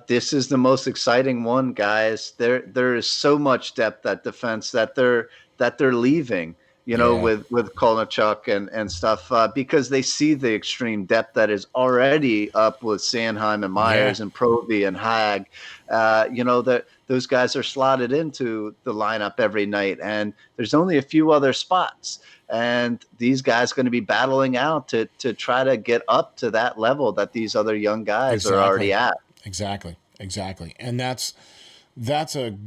Speaker 2: this is the most exciting one, guys. There is so much depth at defense that they're leaving,
Speaker 1: Yeah,
Speaker 2: with Kovalchuk and stuff, because they see the extreme depth that is already up with Sanheim and
Speaker 1: yeah,
Speaker 2: Myers and Provy and Hag. That those guys are slotted into the lineup every night, and there's only a few other spots, and these guys are going to be battling out to try to get up to that level that these other young guys are already
Speaker 1: exactly,
Speaker 2: at.
Speaker 1: exactly, and that's a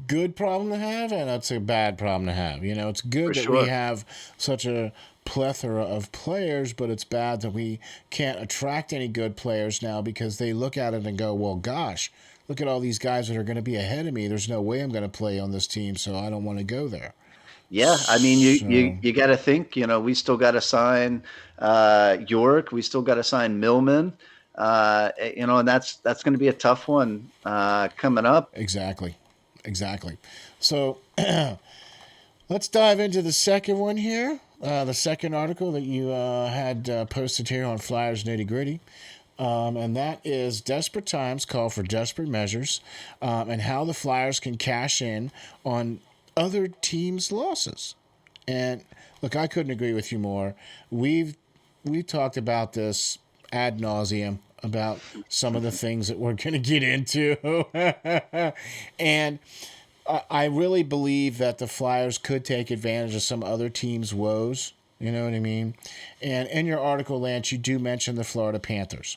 Speaker 1: good problem to have, and it's a bad problem to have. It's good
Speaker 2: For
Speaker 1: that we
Speaker 2: sure.
Speaker 1: have such a plethora of players, but it's bad that we can't attract any good players now because they look at it and go, well, gosh, look at all these guys that are going to be ahead of me. There's no way I'm going to play on this team, so I don't want to go there.
Speaker 2: Yeah, I mean, you
Speaker 1: So,
Speaker 2: you you got to think. We still got to sign York. We still got to sign Millman. And that's going to be a tough one coming up.
Speaker 1: exactly. Exactly. So, let's dive into the second one here. The second article that you had posted here on Flyers Nitty Gritty. And that is Desperate Times Call for Desperate Measures, and how the Flyers can cash in on other teams' losses. And look, I couldn't agree with you more. We've talked about this ad nauseum about some of the things that we're going to get into, and I really believe that the Flyers could take advantage of some other teams' woes. You know what I mean? And in your article, Lance, you do mention the Florida Panthers.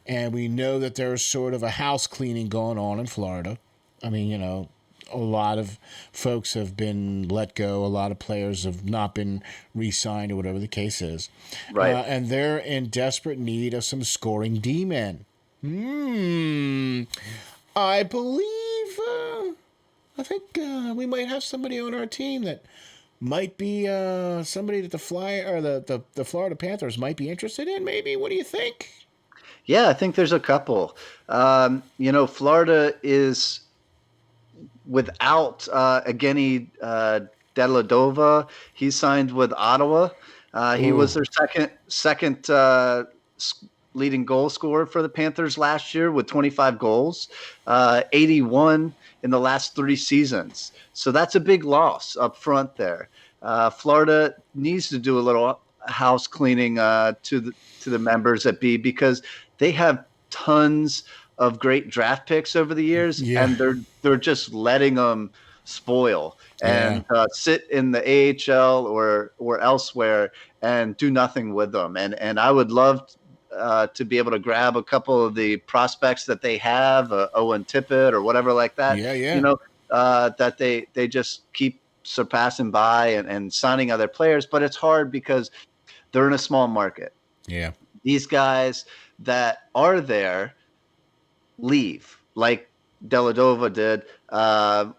Speaker 1: And we know that there's sort of a house cleaning going on in Florida. I mean, a lot of folks have been let go. A lot of players have not been re signed or whatever the case is.
Speaker 2: Right.
Speaker 1: And they're in desperate need of some scoring D men. I believe. I think we might have somebody on our team that might be somebody that the the Florida Panthers might be interested in. Maybe. What do you think?
Speaker 2: Yeah, I think there's a couple. Florida is without Evgeny Deladova. He signed with Ottawa. He was
Speaker 1: Ooh,
Speaker 2: their second leading goal scorer for the Panthers last year with 25 goals, 81 in the last 3 seasons. So that's a big loss up front there. Florida needs to do a little house cleaning to the members at B, because they have tons of great draft picks over the years,
Speaker 1: yeah,
Speaker 2: and they're just letting them spoil
Speaker 1: yeah,
Speaker 2: and sit in the AHL or elsewhere and do nothing with them. And I would love to be able to grab a couple of the prospects that they have, Owen Tippett or whatever like that,
Speaker 1: yeah, yeah.
Speaker 2: that they just keep surpassing by and signing other players. But it's hard because They're in a small market.
Speaker 1: Yeah.
Speaker 2: These guys that are there leave, like Deladova did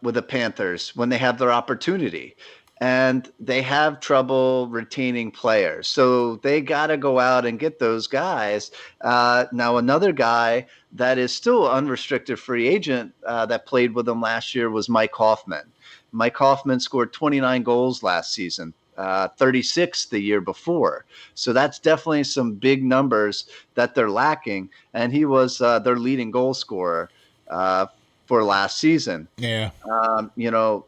Speaker 2: with the Panthers when they have their opportunity. And they have trouble retaining players. So they got to go out and get those guys. Now, another guy that is still unrestricted free agent that played with them last year was Mike Hoffman. Mike Hoffman scored 29 goals last season. 36 the year before. So that's definitely some big numbers that they're lacking. And he was their leading goal scorer uh, for last season.
Speaker 1: Yeah.
Speaker 2: You know,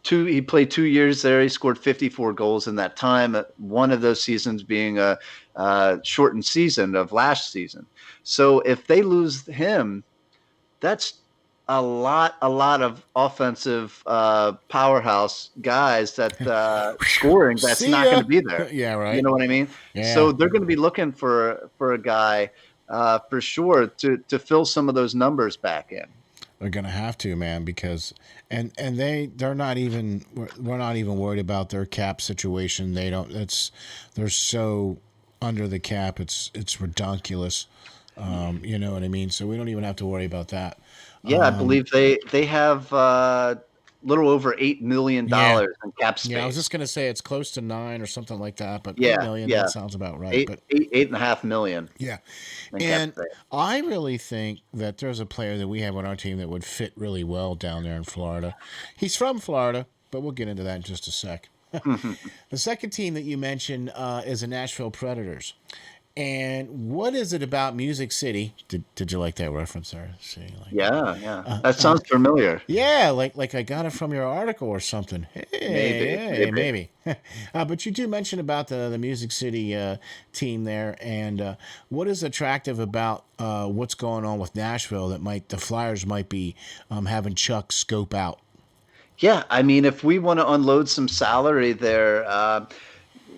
Speaker 2: he played 2 years there. He scored 54 goals in that time. One of those seasons being a shortened season of last season. So if they lose him, that's a lot of offensive powerhouse guys that scoring that's
Speaker 1: See
Speaker 2: not going
Speaker 1: ya.
Speaker 2: to be there.
Speaker 1: Yeah,
Speaker 2: You
Speaker 1: right.
Speaker 2: know what I mean?
Speaker 1: Yeah.
Speaker 2: So they're going to be looking for a guy for sure to fill some of those numbers back in.
Speaker 1: They're gonna have to, man, because and they're not even we're not even worried about their cap situation. They don't. They're so under the cap. It's ridiculous. You know what I mean. So we don't even have to worry about that.
Speaker 2: Yeah, I believe they have little over $8 million
Speaker 1: Yeah.
Speaker 2: in cap
Speaker 1: Yeah, I was just
Speaker 2: space.
Speaker 1: gonna say it's close to 9 or something like that, but eight
Speaker 2: Yeah,
Speaker 1: million that
Speaker 2: yeah,
Speaker 1: sounds about right.
Speaker 2: eight,
Speaker 1: But
Speaker 2: eight, 8.5 million
Speaker 1: yeah,
Speaker 2: in cap
Speaker 1: and
Speaker 2: space.
Speaker 1: I really think that there's a player that we have on our team that would fit really well down there in Florida. He's from Florida, but we'll get into that in just a sec. The second team that you mentioned is the Nashville Predators. And what is it about Music City? Did you like that reference there? See, like,
Speaker 2: Yeah, yeah, that sounds familiar.
Speaker 1: yeah, like I got it from your article or something.
Speaker 2: Maybe,
Speaker 1: Hey,
Speaker 2: maybe.
Speaker 1: maybe. But you do mention about the Music City team there, and what is attractive about what's going on with Nashville that might the Flyers might be having Chuck scope out?
Speaker 2: Yeah, I mean, if we want to unload some salary there,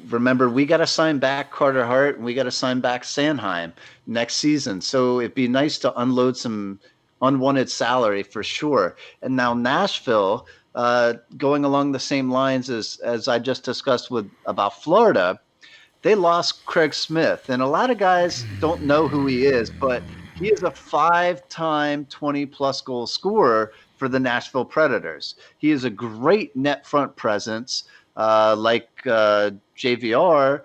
Speaker 2: remember we got to sign back Carter Hart and we got to sign back Sanheim next season. So it'd be nice to unload some unwanted salary for sure. And now Nashville, going along the same lines as I just discussed with about Florida, they lost Craig Smith, and a lot of guys don't know who he is, but he is a five-time 20-plus goal scorer for the Nashville Predators. He is a great net front presence, like JVR,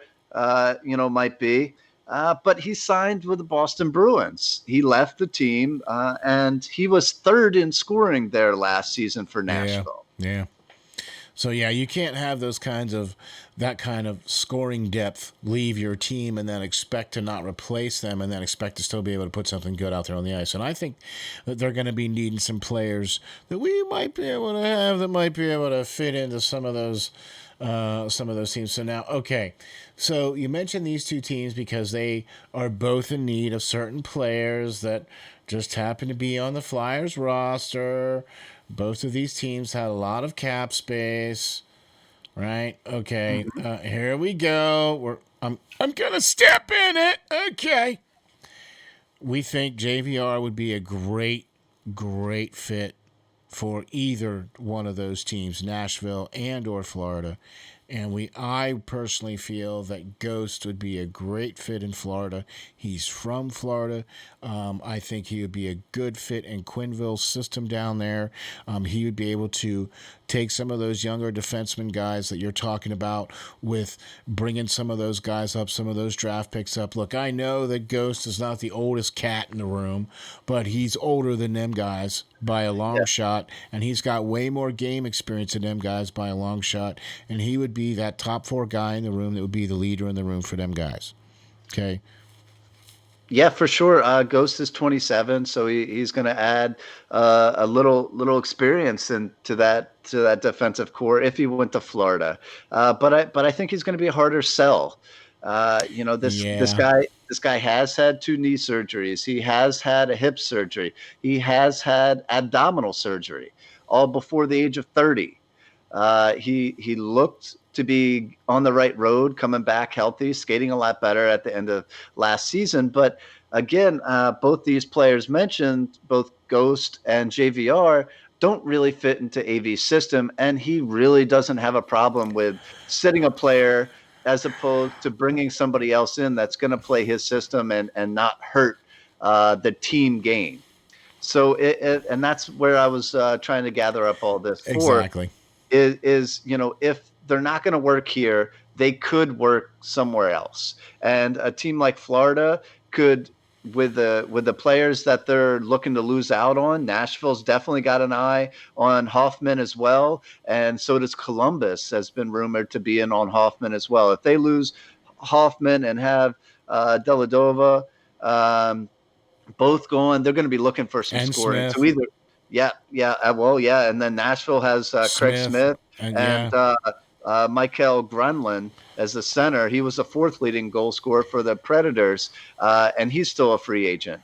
Speaker 2: might be. But he signed with the Boston Bruins. He left the team, and he was third in scoring there last season for
Speaker 1: Yeah,
Speaker 2: Nashville.
Speaker 1: yeah. So yeah, you can't have those kinds of that kind of scoring depth leave your team and then expect to not replace them and then expect to still be able to put something good out there on the ice. And I think that they're going to be needing some players that we might be able to have that might be able to fit into some of those teams. So now, okay, so you mentioned these two teams because they are both in need of certain players that just happen to be on the Flyers roster. Both of these teams had a lot of cap space, right? Okay,
Speaker 2: Mhm.
Speaker 1: here we go. I'm gonna step in it. Okay, we think JVR would be a great fit for either one of those teams, Nashville and or Florida. And I personally feel that Ghost would be a great fit in Florida. He's from Florida. I think he would be a good fit in Quinville's system down there. He would be able to take some of those younger defenseman guys that you're talking about with bringing some of those guys up, some of those draft picks up. Look, I know that Ghost is not the oldest cat in the room, but he's older than them guys by a long
Speaker 2: Yeah.
Speaker 1: shot, and he's got way more game experience than them guys by a long shot, and he would be that top four guy in the room that would be the leader in the room for them guys. Okay.
Speaker 2: Yeah, for sure. Ghost is 27, so he's going to add a little experience to that defensive core if he went to Florida. But I think he's going to be a harder sell. This
Speaker 1: Yeah.
Speaker 2: guy has had two knee surgeries. He has had a hip surgery. He has had abdominal surgery, all before the age of 30. He looked to be on the right road, coming back healthy, skating a lot better at the end of last season. But again, both these players mentioned, both Ghost and JVR, don't really fit into AV's system, and he really doesn't have a problem with sitting a player as opposed to bringing somebody else in that's going to play his system and not hurt the team game. So and that's where I was trying to gather up all this for
Speaker 1: Exactly.
Speaker 2: is if they're not going to work here, they could work somewhere else. And a team like Florida could, with the players that they're looking to lose out on, Nashville's definitely got an eye on Hoffman as well, and so does Columbus, has been rumored to be in on Hoffman as well. If they lose Hoffman and have Deladova, both going, they're going to be looking for some
Speaker 1: And
Speaker 2: scoring. So
Speaker 1: Smith.
Speaker 2: either, well, yeah, and then Nashville has Craig
Speaker 1: Smith.
Speaker 2: Smith
Speaker 1: And
Speaker 2: and
Speaker 1: yeah.
Speaker 2: Michael Granlund as the center. He was the fourth leading goal scorer for the Predators, and he's still a free agent.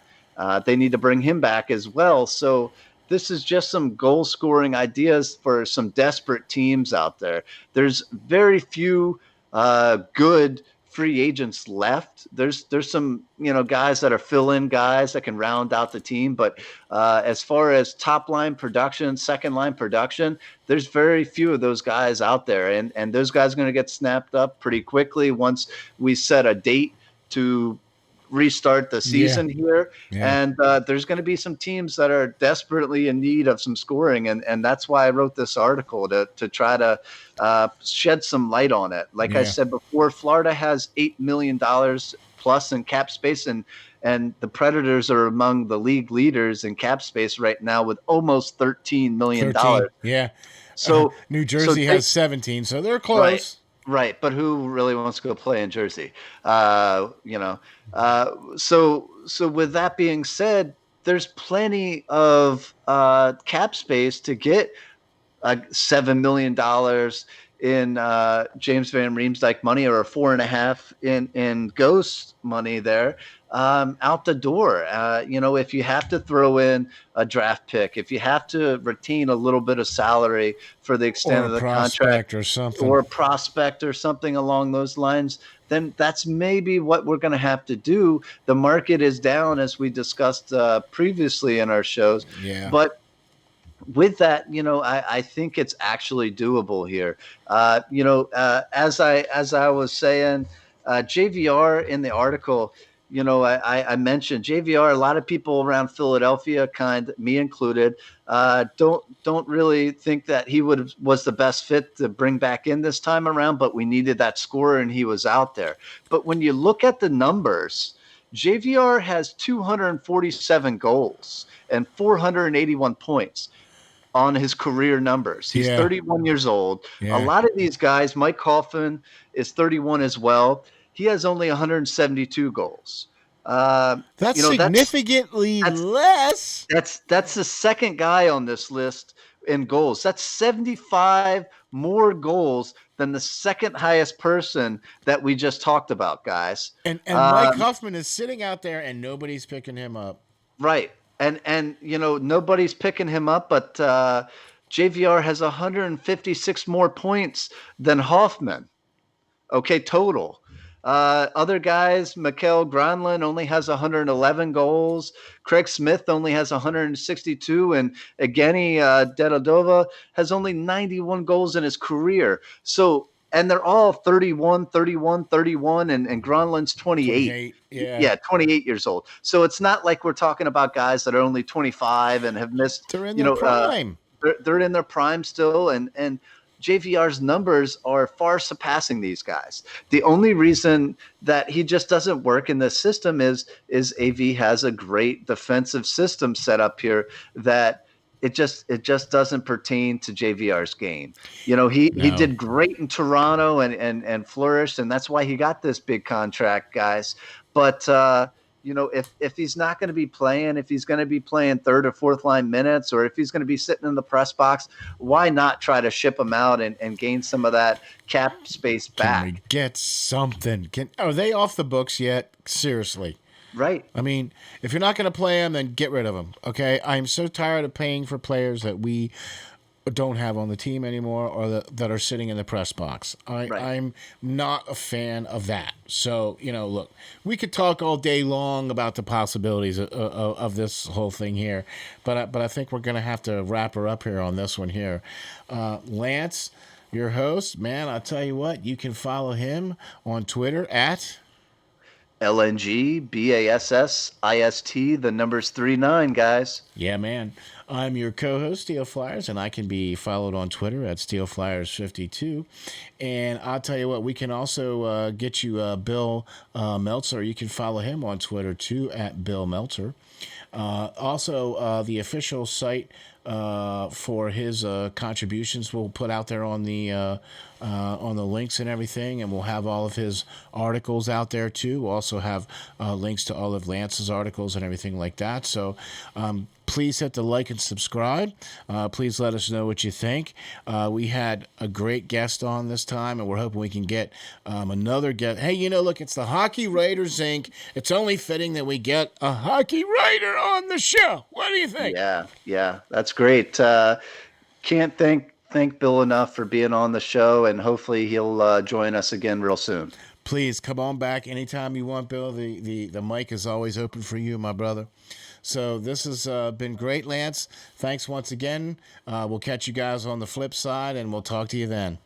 Speaker 2: They need to bring him back as well. So this is just some goal scoring ideas for some desperate teams out there. There's very few good free agents left. There's some guys that are fill-in guys that can round out the team, but as far as top line production, second line production, there's very few of those guys out there, and those guys are going to get snapped up pretty quickly once we set a date to restart the season here.
Speaker 1: Yeah.
Speaker 2: And there's going to be some teams that are desperately in need of some scoring, and that's why I wrote this article to try to shed some light on it. Like I said before, Florida has $8 million plus in cap space, and the Predators are among the league leaders in cap space right now with almost $13 million.
Speaker 1: 13. Yeah.
Speaker 2: So
Speaker 1: New Jersey has 17, so they're close.
Speaker 2: Right, but who really wants to go play in Jersey? So with that being said, there's plenty of cap space to get $7 million in James Van Riemsdyk money, or 4.5 in Ghost money there, out the door. If you have to throw in a draft pick, if you have to retain a little bit of salary for the extent of the contract,
Speaker 1: or something,
Speaker 2: or a prospect or something along those lines, then that's maybe what we're going to have to do. The market is down, as we discussed previously in our shows.
Speaker 1: Yeah.
Speaker 2: But with that, I think it's actually doable here. As I was saying, JVR in the article, I mentioned JVR. A lot of people around Philadelphia, me included, don't really think that he was the best fit to bring back in this time around. But we needed that scorer, and he was out there. But when you look at the numbers, JVR has 247 goals and 481 points on his career numbers. He's 31 years old. A lot of these guys, Mike Hoffman is 31 as well. He has only 172 goals.
Speaker 1: That's significantly less.
Speaker 2: That's the second guy on this list in goals. That's 75 more goals than the second highest person that we just talked about, guys.
Speaker 1: And Mike Hoffman is sitting out there and nobody's picking him up.
Speaker 2: Right. And nobody's picking him up, but JVR has 156 more points than Hoffman. Okay, total. Other guys, Mikael Granlund only has 111 goals. Craig Smith only has 162, and Evgeny Dedodova has only 91 goals in his career. So, and they're all 31, 31, 31, and Granlund's 28. 28 years old. So it's not like we're talking about guys that are only 25 and have missed.
Speaker 1: They're in their prime.
Speaker 2: They're in their prime still, and JVR's numbers are far surpassing these guys. The only reason that he just doesn't work in this system is AV has a great defensive system set up here that it just doesn't pertain to JVR's game. He did great in Toronto and flourished, and that's why he got this big contract, guys. But if he's not going to be playing, if he's going to be playing third or fourth line minutes, or if he's going to be sitting in the press box, why not try to ship him out and gain some of that cap space back?
Speaker 1: Can we get something? Are they off the books yet? Seriously.
Speaker 2: Right.
Speaker 1: I mean, if you're not going to play them, then get rid of them. Okay. I'm so tired of paying for players that we don't have on the team anymore, or that are sitting in the press box. I'm not a fan of that. So, look, we could talk all day long about the possibilities of this whole thing here, but I think we're going to have to wrap her up here on this one here. Lance, your host. Man, I'll tell you what, you can follow him on Twitter at
Speaker 2: LNGBASSIST, the numbers 39, guys.
Speaker 1: Yeah, man. I'm your co-host, Steel Flyers, and I can be followed on Twitter at SteelFlyers52. And I'll tell you what, we can also get you Bill Meltzer. You can follow him on Twitter too at Bill Meltzer. Also, the official site for his contributions we'll put out there on the links and everything, and we'll have all of his articles out there too. We'll also have links to all of Lance's articles and everything like that. So please hit the like and subscribe. Please let us know what you think. We had a great guest on this time, and we're hoping we can get another guest. Hey, look, it's the Hockey Writers Inc. It's only fitting that we get a hockey writer on the show. What do you think?
Speaker 2: Yeah, that's great. Can't thank Bill enough for being on the show, and hopefully he'll join us again real soon.
Speaker 1: Please come on back anytime you want, Bill. The mic is always open for you, my brother. So this has been great, Lance. Thanks once again. We'll catch you guys on the flip side, and we'll talk to you then.